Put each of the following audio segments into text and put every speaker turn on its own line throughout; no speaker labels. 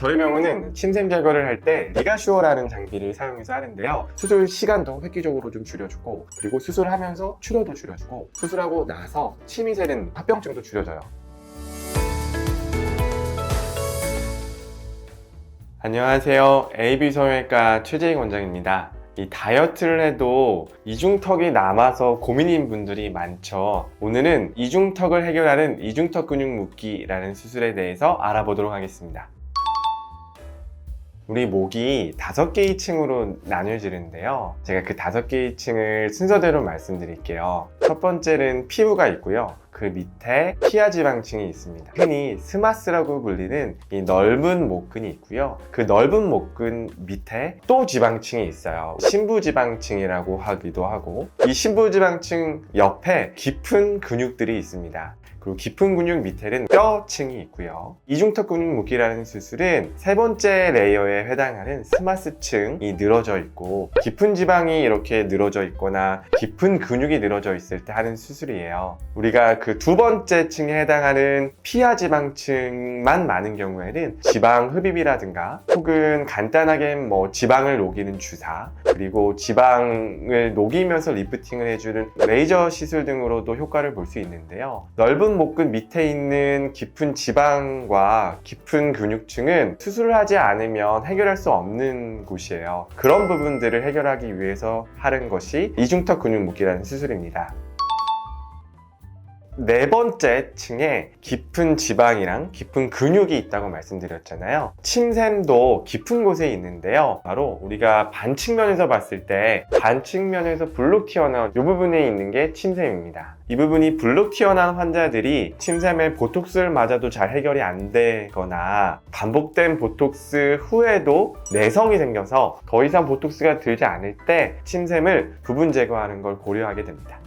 저희 병원은 침샘 제거를 할 때 리가슈어라는 장비를 사용해서 하는데요. 수술 시간도 획기적으로 좀 줄여주고, 그리고 수술하면서 출혈도 줄여주고, 수술하고 나서 침이 새는 합병증도 줄여줘요. 안녕하세요. AB성형외과 최재익 원장입니다. 이 다이어트를 해도 이중턱이 남아서 고민인 분들이 많죠. 오늘은 이중턱을 해결하는 이중턱 근육 묶기라는 수술에 대해서 알아보도록 하겠습니다. 우리 목이 5개의 층으로 나뉘어지는데요. 제가 그 5개의 층을 순서대로 말씀드릴게요. 첫 번째는 피부가 있고요. 그 밑에 피하지방층이 있습니다. 흔히 스마스라고 불리는 이 넓은 목근이 있고요. 그 넓은 목근 밑에 또 지방층이 있어요. 심부지방층이라고 하기도 하고, 이 심부지방층 옆에 깊은 근육들이 있습니다. 그리고 깊은 근육 밑에는 뼈층이 있고요. 이중턱 근육 묶기라는 수술은 세 번째 레이어에 해당하는 스마스층이 늘어져 있고, 깊은 지방이 이렇게 늘어져 있거나 깊은 근육이 늘어져 있을 때 하는 수술이에요. 우리가 그 두 번째 층에 해당하는 피하지방층만 많은 경우에는 지방 흡입이라든가 혹은 간단하게 지방을 녹이는 주사, 그리고 지방을 녹이면서 리프팅을 해주는 레이저 시술 등으로도 효과를 볼 수 있는데요. 넓은 목근 밑에 있는 깊은 지방과 깊은 근육층은 수술을 하지 않으면 해결할 수 없는 곳이에요. 그런 부분들을 해결하기 위해서 하는 것이 이중턱 근육 묶기라는 수술입니다. 네 번째 층에 깊은 지방이랑 깊은 근육이 있다고 말씀드렸잖아요. 침샘도 깊은 곳에 있는데요. 바로 우리가 반측면에서 봤을 때 반측면에서 불룩 튀어나온 이 부분에 있는 게 침샘입니다. 이 부분이 불룩 튀어나온 환자들이 침샘에 보톡스를 맞아도 잘 해결이 안 되거나 반복된 보톡스 후에도 내성이 생겨서 더 이상 보톡스가 들지 않을 때 침샘을 부분 제거하는 걸 고려하게 됩니다.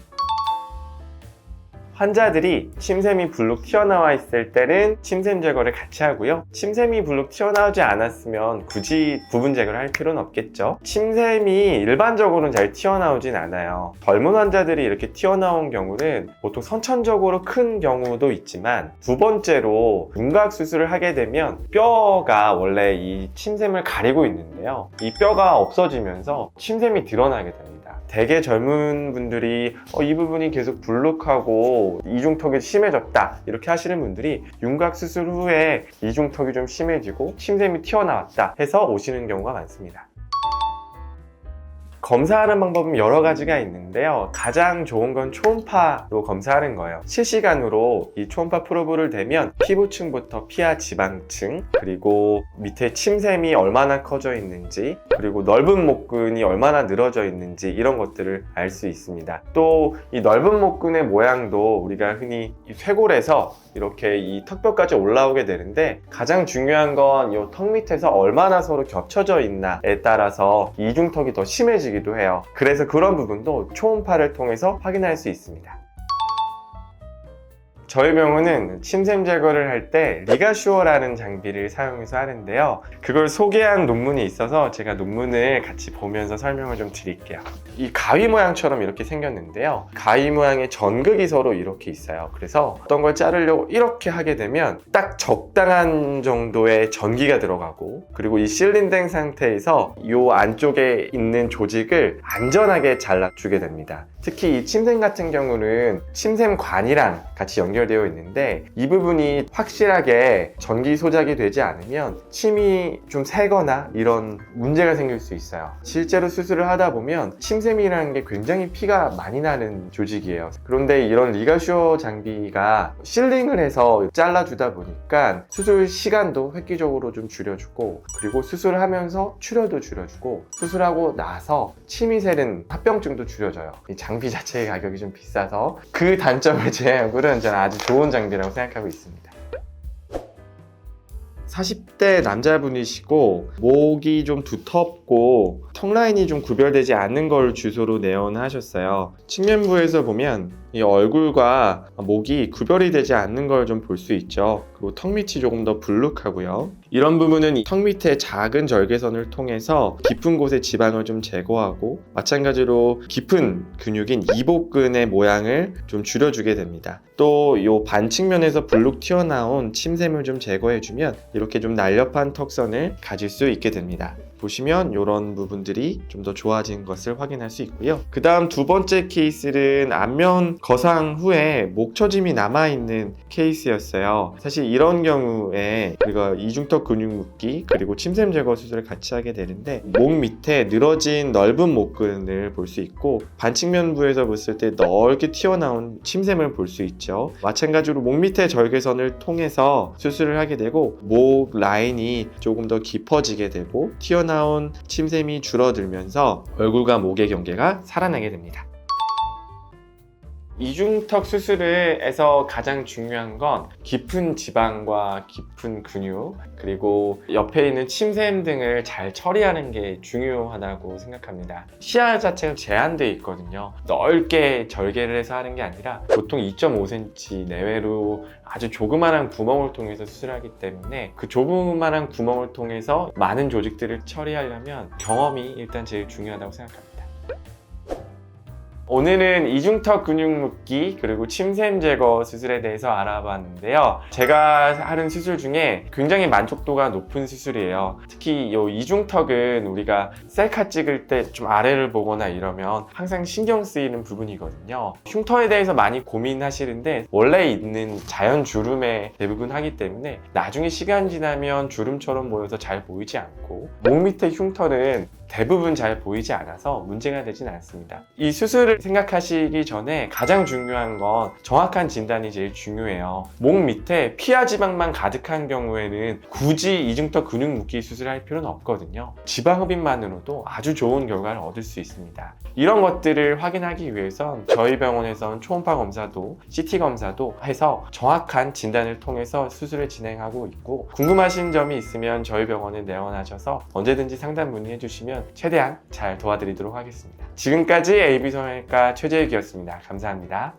환자들이 침샘이 불룩 튀어나와 있을 때는 침샘 제거를 같이 하고요. 침샘이 불룩 튀어나오지 않았으면 굳이 부분 제거를 할 필요는 없겠죠. 침샘이 일반적으로는 잘 튀어나오진 않아요. 덜몬 환자들이 이렇게 튀어나온 경우는 보통 선천적으로 큰 경우도 있지만, 두 번째로 윤곽 수술을 하게 되면 뼈가 원래 이 침샘을 가리고 있는데요. 이 뼈가 없어지면서 침샘이 드러나게 됩니다. 되게 젊은 분들이 이 부분이 계속 불룩하고 이중턱이 심해졌다 이렇게 하시는 분들이 윤곽 수술 후에 이중턱이 좀 심해지고 침샘이 튀어나왔다 해서 오시는 경우가 많습니다. 검사하는 방법은 여러 가지가 있는데요. 가장 좋은 건 초음파로 검사하는 거예요. 실시간으로 이 초음파 프로브를 대면 피부층부터 피하 지방층, 그리고 밑에 침샘이 얼마나 커져 있는지, 그리고 넓은 목근이 얼마나 늘어져 있는지 이런 것들을 알 수 있습니다. 또 이 넓은 목근의 모양도 우리가 흔히 이 쇄골에서 이렇게 이 턱뼈까지 올라오게 되는데, 가장 중요한 건 이 턱 밑에서 얼마나 서로 겹쳐져 있나에 따라서 이중턱이 더 심해지기도 해요. 그래서 그런 부분도 초음파를 통해서 확인할 수 있습니다. 저희 병원은 침샘 제거를 할 때 리가슈어라는 장비를 사용해서 하는데요. 그걸 소개한 논문이 있어서 제가 논문을 같이 보면서 설명을 좀 드릴게요. 이 가위 모양처럼 이렇게 생겼는데요. 가위 모양의 전극이 서로 이렇게 있어요. 그래서 어떤 걸 자르려고 이렇게 하게 되면 딱 적당한 정도의 전기가 들어가고, 그리고 이 실린된 상태에서 이 안쪽에 있는 조직을 안전하게 잘라주게 됩니다. 특히 이 침샘 같은 경우는 침샘관이랑 같이 연결되어 있는데, 이 부분이 확실하게 전기 소작이 되지 않으면 침이 좀 새거나 이런 문제가 생길 수 있어요. 실제로 수술을 하다 보면 침샘이라는 게 굉장히 피가 많이 나는 조직이에요. 그런데 이런 리가슈어 장비가 실링을 해서 잘라주다 보니까 수술 시간도 획기적으로 좀 줄여주고, 그리고 수술을 하면서 출혈도 줄여주고, 수술하고 나서 침이 새는 합병증도 줄여줘요. 이 장비 자체의 가격이 좀 비싸서 그 단점을 제외하고는 저는 아주 좋은 장비라고 생각하고 있습니다. 40대 남자분이시고 목이 좀 두텁고 턱 라인이 좀 구별되지 않는 걸 주소로 내원하셨어요. 측면부에서 보면 이 얼굴과 목이 구별이 되지 않는 걸 좀 볼 수 있죠. 그리고 턱 밑이 조금 더 불룩하고요. 이런 부분은 이 턱 밑에 작은 절개선을 통해서 깊은 곳의 지방을 좀 제거하고, 마찬가지로 깊은 근육인 이복근의 모양을 좀 줄여주게 됩니다. 또 이 반측면에서 불룩 튀어나온 침샘을 좀 제거해주면 이렇게 좀 날렵한 턱선을 가질 수 있게 됩니다. 보시면 이런 부분들이 좀 더 좋아진 것을 확인할 수 있고요. 그 다음 두 번째 케이스는 안면 거상 후에 목 처짐이 남아있는 케이스였어요. 사실 이런 경우에 우리가 이중턱 근육 묶기 그리고 침샘 제거 수술을 같이 하게 되는데, 목 밑에 늘어진 넓은 목근을 볼 수 있고, 반측면부에서 봤을 때 넓게 튀어나온 침샘을 볼 수 있죠. 마찬가지로 목 밑에 절개선을 통해서 수술을 하게 되고, 목 라인이 조금 더 깊어지게 되고 튀어나온 침샘이 줄어들면서 얼굴과 목의 경계가 살아나게 됩니다. 이중턱 수술에서 가장 중요한 건 깊은 지방과 깊은 근육, 그리고 옆에 있는 침샘 등을 잘 처리하는 게 중요하다고 생각합니다. 시야 자체가 제한되어 있거든요. 넓게 절개를 해서 하는 게 아니라 보통 2.5cm 내외로 아주 조그마한 구멍을 통해서 수술하기 때문에, 그 조그마한 구멍을 통해서 많은 조직들을 처리하려면 경험이 일단 제일 중요하다고 생각합니다. 오늘은 이중턱 근육 묶기 그리고 침샘 제거 수술에 대해서 알아봤는데요. 제가 하는 수술 중에 굉장히 만족도가 높은 수술이에요. 특히 이 이중턱은 우리가 셀카 찍을 때 좀 아래를 보거나 이러면 항상 신경 쓰이는 부분이거든요. 흉터에 대해서 많이 고민하시는데 원래 있는 자연 주름에 대부분 하기 때문에 나중에 시간 지나면 주름처럼 보여서 잘 보이지 않고, 목 밑에 흉터는 대부분 잘 보이지 않아서 문제가 되진 않습니다. 이 수술을 생각하시기 전에 가장 중요한 건 정확한 진단이 제일 중요해요. 목 밑에 피하 지방만 가득한 경우에는 굳이 이중턱 근육 묶기 수술할 필요는 없거든요. 지방 흡입만으로도 아주 좋은 결과를 얻을 수 있습니다. 이런 것들을 확인하기 위해선 저희 병원에선 초음파 검사도 CT 검사도 해서 정확한 진단을 통해서 수술을 진행하고 있고, 궁금하신 점이 있으면 저희 병원에 내원하셔서 언제든지 상담 문의해 주시면 최대한 잘 도와드리도록 하겠습니다. 지금까지 AB성형외과 최재익이었습니다. 감사합니다.